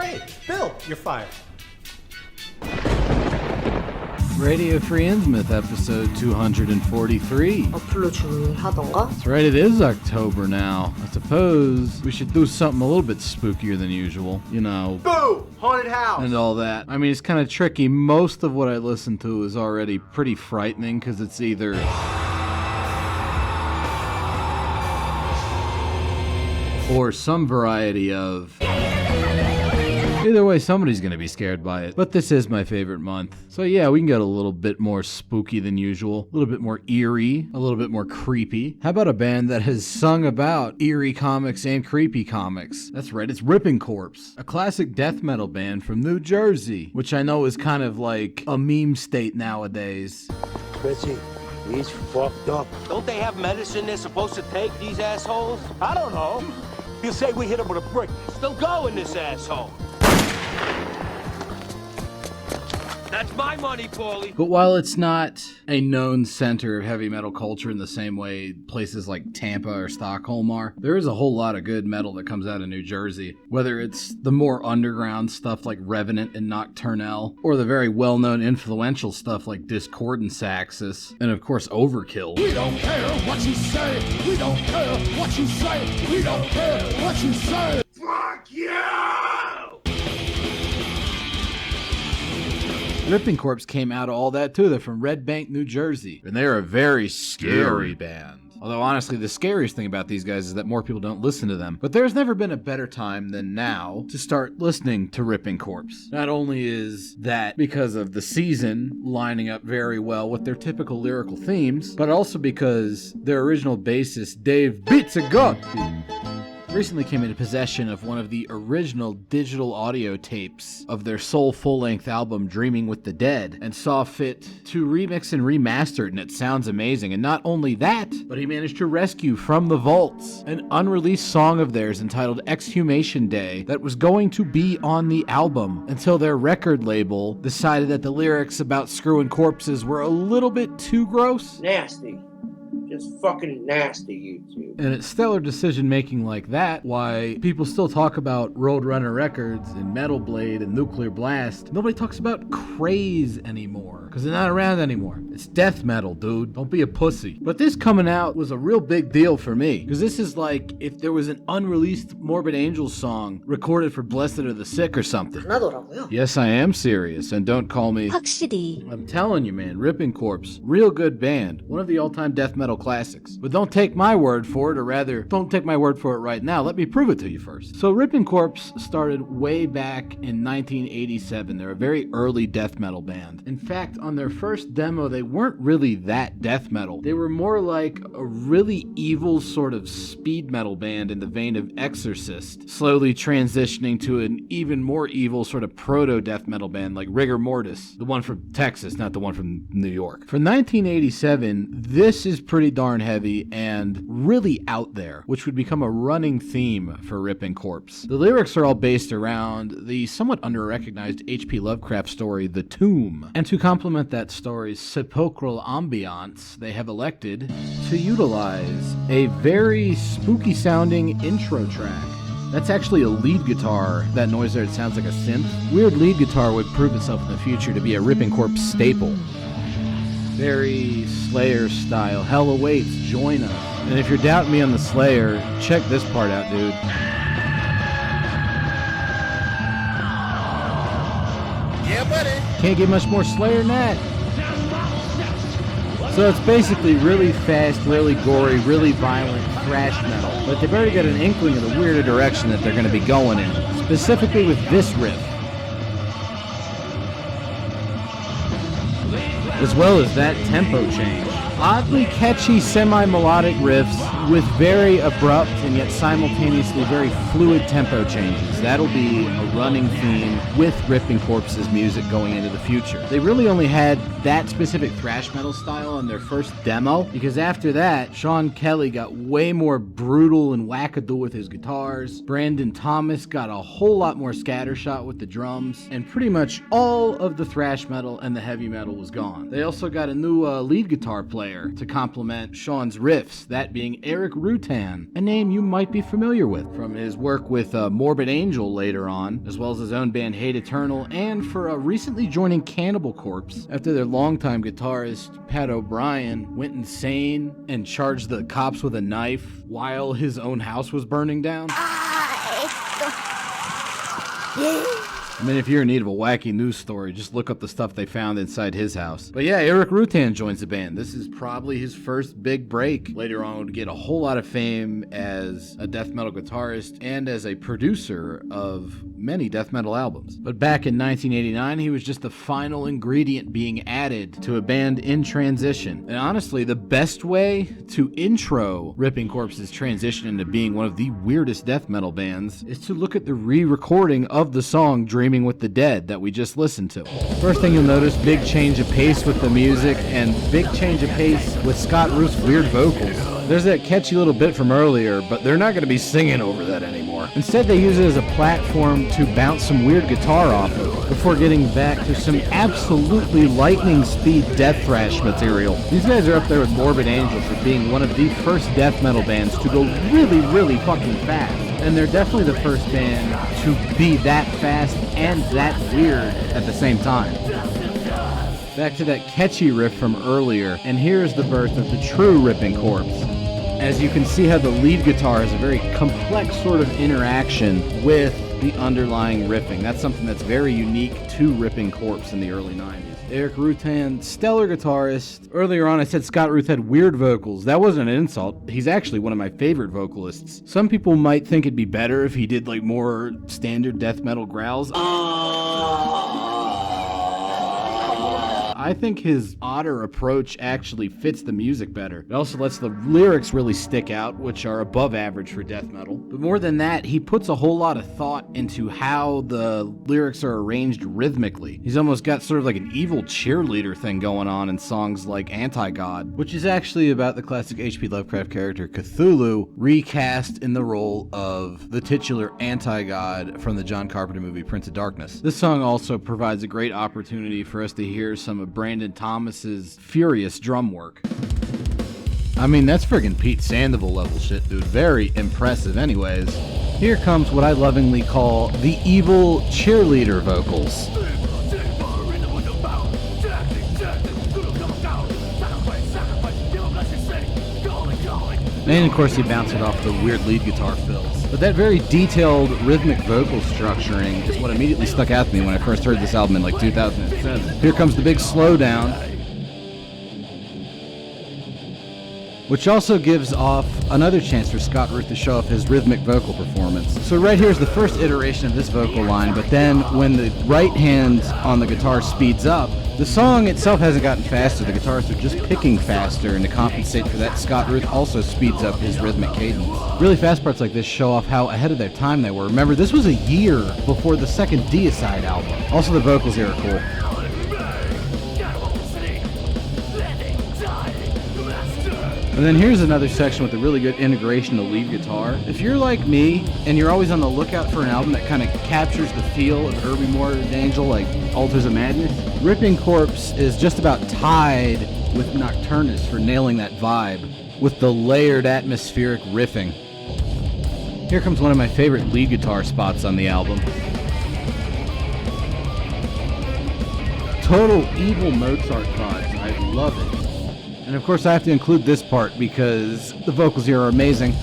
Great. Bill, you're fired. Radio Free Innsmouth, episode 243. 어플로 주문하던가? That's right, it is October now. I suppose we should do something a little bit spookier than usual. You know, Boo! Haunted house! and all that. I mean, it's kind of tricky. Most of what I listen to is already pretty frightening because it's either or some variety of. Either way, somebody's going to be scared by it. But this is my favorite month. So yeah, we can get a little bit more spooky than usual. A little bit more eerie. A little bit more creepy. How about a band that has sung about eerie comics and creepy comics? That's right, it's Ripping Corpse. A classic death metal band from New Jersey. Which I know is kind of like a meme state nowadays. Betsy, he's fucked up. Don't they have medicine they're supposed to take, these assholes? I don't know. You say we hit him with a brick. Still go in this asshole. That's my money, Paulie. But while it's not a known center of heavy metal culture in the same way places like Tampa or Stockholm are, there is a whole lot of good metal that comes out of New Jersey. Whether it's the more underground stuff like Revenant and Nocturnal, or the very well-known influential stuff like Discord and Saxus, and of course Overkill. We don't care what you say. We don't care what you say. We don't care what you say. Fuck you! Ripping Corpse came out of all that too. They're from Red Bank, New Jersey. And they're a very scary band. Although honestly, the scariest thing about these guys is that more people don't listen to them. But there's never been a better time than now to start listening to Ripping Corpse. Not only is that because of the season lining up very well with their typical lyrical themes, but also because their original bassist, Dave Bitsagotti, recently came into possession of one of the original digital audio tapes of their sole full-length album Dreaming with the Dead, and saw fit to remix and remaster it, and it sounds amazing. And not only that, but he managed to rescue from the vaults an unreleased song of theirs entitled Exhumation Day that was going to be on the album until their record label decided that the lyrics about screwing corpses were a little bit too gross. Nasty. Just fucking nasty, you two. And it's stellar decision making like that why people still talk about Roadrunner Records and Metal Blade and Nuclear Blast. Nobody talks about Craze anymore because they're not around anymore. It's death metal, dude. Don't be a pussy. But this coming out was a real big deal for me because this is like if there was an unreleased Morbid Angels song recorded for Blessed Are the Sick or something. 하더라고요. Yes, I am serious, and don't call me. 확실히. I'm telling you, man, Ripping Corpse, real good band, one of the all-time death metal classics. But don't take my word for it, or rather, don't take my word for it right now. Let me prove it to you first. So Ripping Corpse started way back in 1987. They're a very early death metal band. In fact, on their first demo, they weren't really that death metal. They were more like a really evil sort of speed metal band in the vein of Exorcist, slowly transitioning to an even more evil sort of proto-death metal band like Rigor Mortis, the one from Texas, not the one from New York. For 1987, this is pretty darn heavy and really out there, which would become a running theme for Ripping Corpse. The lyrics are all based around the somewhat under-recognized H.P. Lovecraft story, The Tomb. And to complement that story's sepulchral ambiance, they have elected to utilize a very spooky-sounding intro track. That's actually a lead guitar. That noise there, it sounds like a synth. Weird lead guitar would prove itself in the future to be a Ripping Corpse staple. Very Slayer style. Hell awaits, join us. And if you're doubting me on the Slayer, check this part out, dude. Yeah, buddy. Can't get much more Slayer than that. So it's basically really fast, really gory, really violent thrash metal. But they've already got an inkling of the weirder direction that they're going to be going in. Specifically with this riff. As well as that tempo change. Oddly catchy semi-melodic riffs with very abrupt and yet simultaneously very fluid tempo changes. That'll be a running theme with Ripping Corpse's music going into the future. They really only had that specific thrash metal style on their first demo, because after that, Sean Kelly got way more brutal and wackadoo with his guitars. Brandon Thomas got a whole lot more scattershot with the drums, and pretty much all of the thrash metal and the heavy metal was gone. They also got a new lead guitar player to complement Sean's riffs, that being Eric Rutan, a name you might be familiar with from his work with Morbid Angel Angel later on, as well as his own band Hate Eternal, and for recently joining Cannibal Corpse after their longtime guitarist Pat O'Brien went insane and charged the cops with a knife while his own house was burning down. I mean, if you're in need of a wacky news story, just look up the stuff they found inside his house. But yeah, Eric Rutan joins the band. This is probably his first big break. Later on, would get a whole lot of fame as a death metal guitarist and as a producer of many death metal albums. But back in 1989, he was just the final ingredient being added to a band in transition. And honestly, the best way to intro Ripping Corpse's transition into being one of the weirdest death metal bands is to look at the re-recording of the song Dreaming with the Dead that we just listened to. First thing you'll notice, big change of pace with the music and big change of pace with Scott Ruth's weird vocals. There's that catchy little bit from earlier, but they're not going to be singing over that anymore. Instead, they use it as a platform to bounce some weird guitar off of before getting back to some absolutely lightning speed death thrash material. These guys are up there with Morbid Angel for being one of the first death metal bands to go really, really fucking fast. And they're definitely the first band to be that fast and that weird at the same time. Back to that catchy riff from earlier, and here's the birth of the true Ripping Corpse. As you can see how the lead guitar has a very complex sort of interaction with the underlying riffing. That's something that's very unique to Ripping Corpse in the early 90s. Eric Rutan, stellar guitarist. Earlier on I said Scott Ruth had weird vocals. That wasn't an insult. He's actually one of my favorite vocalists. Some people might think it'd be better if he did like more standard death metal growls. I think his odder approach actually fits the music better. It also lets the lyrics really stick out, which are above average for death metal. But more than that, he puts a whole lot of thought into how the lyrics are arranged rhythmically. He's almost got sort of like an evil cheerleader thing going on in songs like Anti-God, which is actually about the classic H.P. Lovecraft character Cthulhu recast in the role of the titular Anti-God from the John Carpenter movie Prince of Darkness. This song also provides a great opportunity for us to hear some of Brandon Thomas's furious drum work. I mean, that's friggin' Pete Sandoval level shit, dude. Very impressive anyways. Here comes what I lovingly call the evil cheerleader vocals. And of course he bounced it off the weird lead guitar fills. But that very detailed rhythmic vocal structuring is what immediately stuck out to me when I first heard this album in like 2007. Here comes the big slowdown, which also gives off another chance for Scott Ruth to show off his rhythmic vocal performance. So right here is the first iteration of this vocal line, but then when the right hand on the guitar speeds up, the song itself hasn't gotten faster, the guitarists are just picking faster, and to compensate for that, Scott Ruth also speeds up his rhythmic cadence. Really fast parts like this show off how ahead of their time they were. Remember, this was a year before the second Deicide album. Also, the vocals here are cool. And then here's another section with a really good integration of lead guitar. If you're like me, and you're always on the lookout for an album that kind of captures the feel of Herbie Morbid Angel, like Altars of Madness, Ripping Corpse is just about tied with Nocturnus for nailing that vibe, with the layered atmospheric riffing. Here comes one of my favorite lead guitar spots on the album. Total evil Mozart vibes, I love it. And of course I have to include this part because the vocals here are amazing.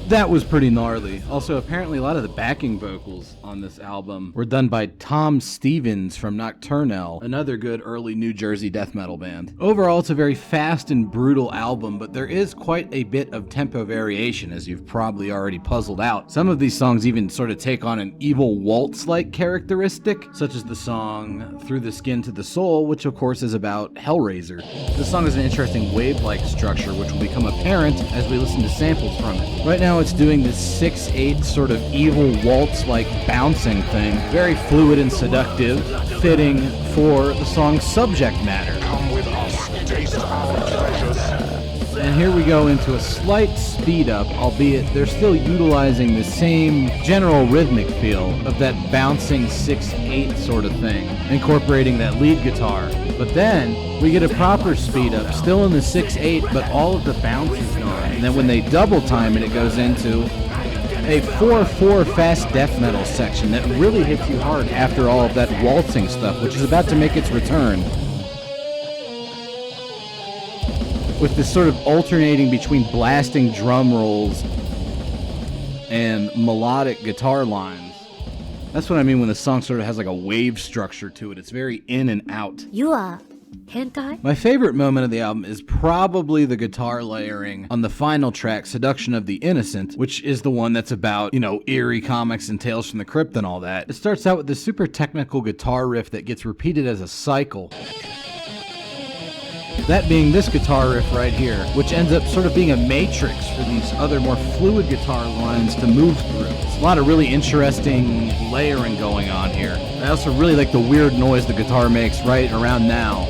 That was pretty gnarly. Also, apparently a lot of the backing vocals on this album were done by Tom Stevens from Nocturnal, another good early New Jersey death metal band. Overall, it's a very fast and brutal album, but there is quite a bit of tempo variation, as you've probably already puzzled out. Some of these songs even sort of take on an evil waltz-like characteristic, such as the song Through the Skin to the Soul, which of course is about Hellraiser. This song has an interesting wave-like structure, which will become apparent as we listen to samples from it. Right now, it's doing this 6/8 sort of evil waltz-like bouncing thing. Very fluid and seductive, fitting for the song's subject matter. Come with us, taste our pleasures. And here we go into a slight speed up, albeit they're still utilizing the same general rhythmic feel of that bouncing 6/8 sort of thing, incorporating that lead guitar. But then we get a proper speed up, still in the 6/8, but all of the bounce is gone. And then when they double time it goes into a 4/4 fast death metal section that really hits you hard after all of that waltzing stuff, which is about to make its return. With this sort of alternating between blasting drum rolls and melodic guitar lines. That's what I mean when the song sort of has like a wave structure to it. It's very in and out. You are hentai? My favorite moment of the album is probably the guitar layering on the final track, Seduction of the Innocent, which is the one that's about, eerie comics and Tales from the Crypt and all that. It starts out with this super technical guitar riff that gets repeated as a cycle. That being this guitar riff right here, which ends up sort of being a matrix for these other more fluid guitar lines to move through. It's a lot of really interesting layering going on here. I also really like the weird noise the guitar makes right around now.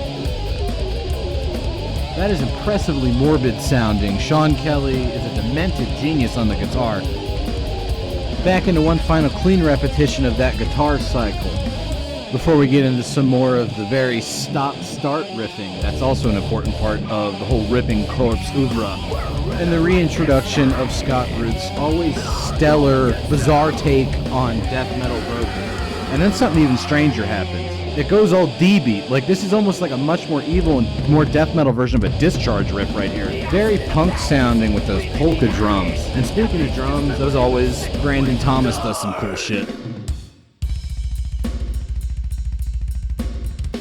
That is impressively morbid sounding. Sean Kelly is a demented genius on the guitar. Back into one final clean repetition of that guitar cycle before we get into some more of the very stop-start riffing. That's also an important part of the whole Ripping Corpse oeuvre. And the reintroduction of Scott Root's always stellar, bizarre take on death metal vocals. And then something even stranger happens. It goes all D-beat. Like, this is almost like a much more evil and more death metal version of a Discharge riff right here. Very punk sounding with those polka drums. And speaking of drums, as always, Brandon Thomas does some cool shit.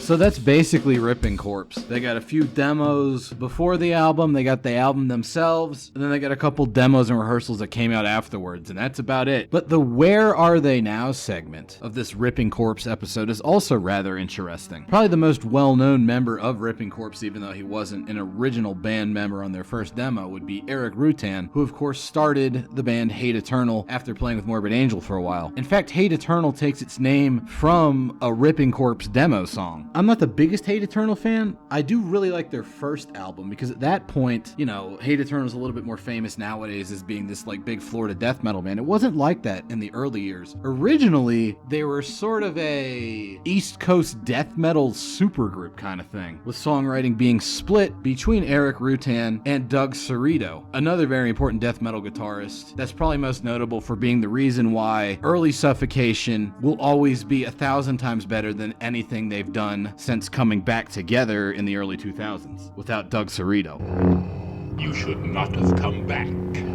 So that's basically Ripping Corpse. They got a few demos before the album, they got the album themselves, and then they got a couple demos and rehearsals that came out afterwards, and that's about it. But the Where Are They Now segment of this Ripping Corpse episode is also rather interesting. Probably the most well-known member of Ripping Corpse, even though he wasn't an original band member on their first demo, would be Eric Rutan, who of course started the band Hate Eternal after playing with Morbid Angel for a while. In fact, Hate Eternal takes its name from a Ripping Corpse demo song. I'm not the biggest Hate Eternal fan. I do really like their first album because at that point, Hate Eternal is a little bit more famous nowadays as being this like big Florida death metal band. It wasn't like that in the early years. Originally, they were sort of a East Coast death metal supergroup kind of thing, with songwriting being split between Eric Rutan and Doug Cerrito, another very important death metal guitarist that's probably most notable for being the reason why early Suffocation will always be 1,000 times better than anything they've done since coming back together in the early 2000s without Doug Cerrito. You should not have come back.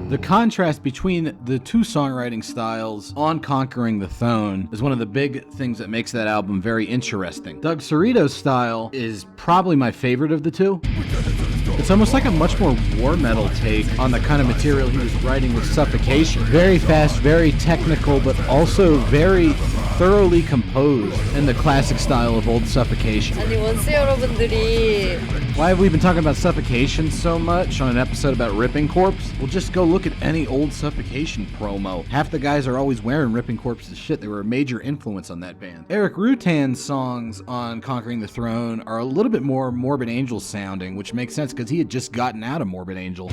The contrast between the two songwriting styles on Conquering the Throne is one of the big things that makes that album very interesting. Doug Cerrito's style is probably my favorite of the two. It's almost like a much more war metal take on the kind of material he was writing with Suffocation. Very fast, very technical, but also very thoroughly composed in the classic style of old Suffocation. 아니 원스 여러분들이 Why have we been talking about Suffocation so much on an episode about Ripping Corpse? Well, just go look at any old Suffocation promo. Half the guys are always wearing Ripping Corpse's shit. They were a major influence on that band. Eric Rutan's songs on Conquering the Throne are a little bit more Morbid Angel sounding, which makes sense because he had just gotten out of Morbid Angel.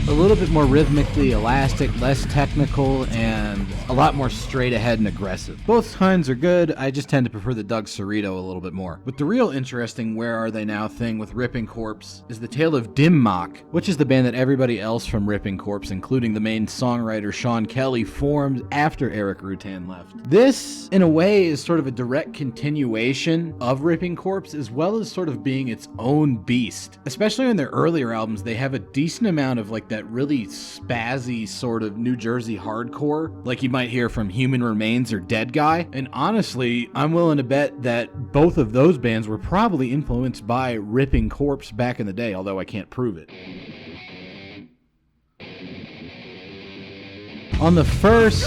A little bit more rhythmically elastic, less technical, and a lot more straight ahead and aggressive. Both kinds are good, I just tend to prefer the Doug Cerrito a little bit more. But the real interesting Where Are They Now thing with Ripping Corpse is the tale of Dim Mak, which is the band that everybody else from Ripping Corpse, including the main songwriter Sean Kelly, formed after Eric Rutan left. This, in a way, is sort of a direct continuation of Ripping Corpse, as well as sort of being its own beast. Especially in their earlier albums, they have a decent amount of like that really spazzy sort of New Jersey hardcore, like you might hear from Human Remains or Dead Guy. And honestly, I'm willing to bet that both of those bands were probably influenced by Ripping Corpse back in the day, although I can't prove it. On the first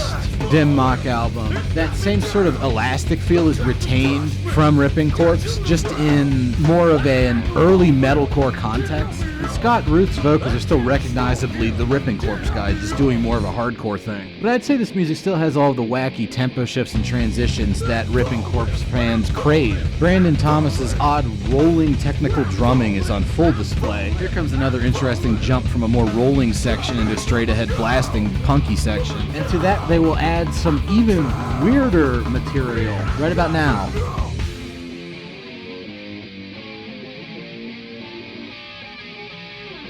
Dim Mak album, that same sort of elastic feel is retained from Ripping Corpse, just in more of an early metalcore context. And Scott Ruth's vocals are still recognizably the Ripping Corpse guy, just doing more of a hardcore thing. But I'd say this music still has all the wacky tempo shifts and transitions that Ripping Corpse fans crave. Brandon Thomas's odd rolling technical drumming is on full display. Here comes another interesting jump from a more rolling section into a straight-ahead blasting punky section. And to that they will add some even weirder material right about now.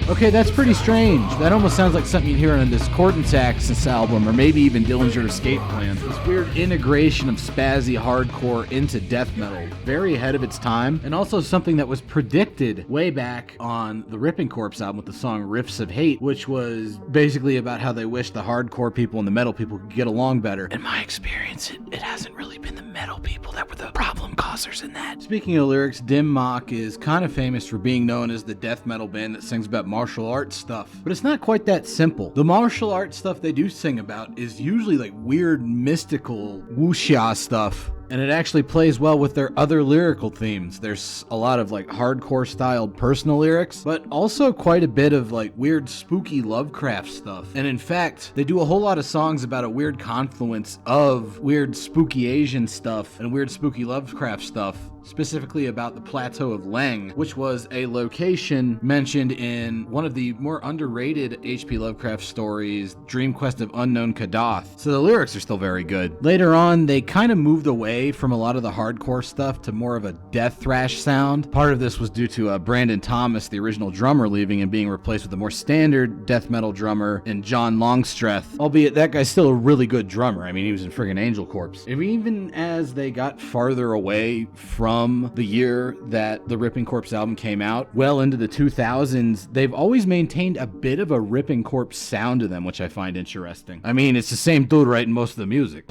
Okay, that's pretty strange. That almost sounds like something you'd hear on a Discordance Axis album, or maybe even Dillinger Escape Plan. This weird integration of spazzy hardcore into death metal. Very ahead of its time, and also something that was predicted way back on the Ripping Corpse album with the song Riffs of Hate, which was basically about how they wish the hardcore people and the metal people could get along better. In my experience, it hasn't really been the metal people that were the problem causers in that. Speaking of lyrics, Dim Mak is kind of famous for being known as the death metal band that sings about martial arts stuff, but it's not quite that simple. The martial arts stuff they do sing about is usually like weird mystical wuxia stuff, and it actually plays well with their other lyrical themes. There's a lot of like hardcore styled personal lyrics, but also quite a bit of like weird spooky Lovecraft stuff. And in fact, they do a whole lot of songs about a weird confluence of weird spooky Asian stuff and weird spooky Lovecraft stuff, specifically about the Plateau of Leng, which was a location mentioned in one of the more underrated H.P. Lovecraft stories, Dream Quest of Unknown Kadath. So the lyrics are still very good. Later on, they kind of moved away from a lot of the hardcore stuff to more of a death thrash sound. Part of this was due to Brandon Thomas, the original drummer, leaving and being replaced with a more standard death metal drummer in John Longstreth, albeit that guy's still a really good drummer. I mean, he was in friggin' Angel Corpse. And even as they got farther away from the year that the Ripping Corpse album came out, well into the 2000s, they've always maintained a bit of a Ripping Corpse sound to them, which I find interesting. I mean, it's the same dude writing most of the music.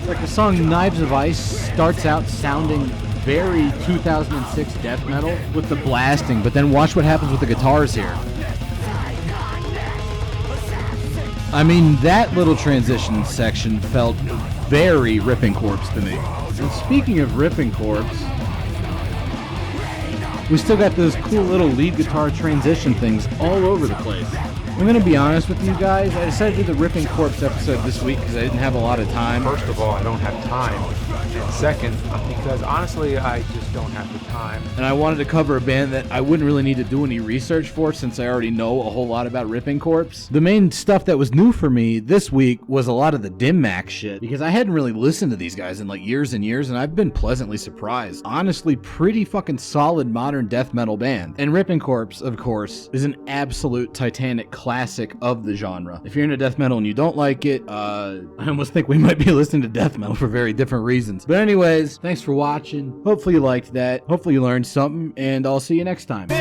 Like the song Knives of Ice starts out sounding very 2006 death metal with the blasting, but then watch what happens with the guitars here. I mean, that little transition section felt very Ripping Corpse to me. And speaking of Ripping Corpse, we still got those cool little lead guitar transition things all over the place. I'm going to be honest with you guys, I decided to do the Ripping Corpse episode this week because I didn't have a lot of time. First of all, I don't have time. And second, because honestly, I just don't have the time. And I wanted to cover a band that I wouldn't really need to do any research for since I already know a whole lot about Ripping Corpse. The main stuff that was new for me this week was a lot of the Dim Mak shit, because I hadn't really listened to these guys in like years and years, and I've been pleasantly surprised. Honestly, pretty fucking solid modern death metal band. And Ripping Corpse, of course, is an absolute titanic classic of the genre. If you're into death metal and you don't like it, I almost think we might be listening to death metal for very different reasons. But anyways, thanks for watching. Hopefully you liked that. Hopefully you learned something, and I'll see you next time. Say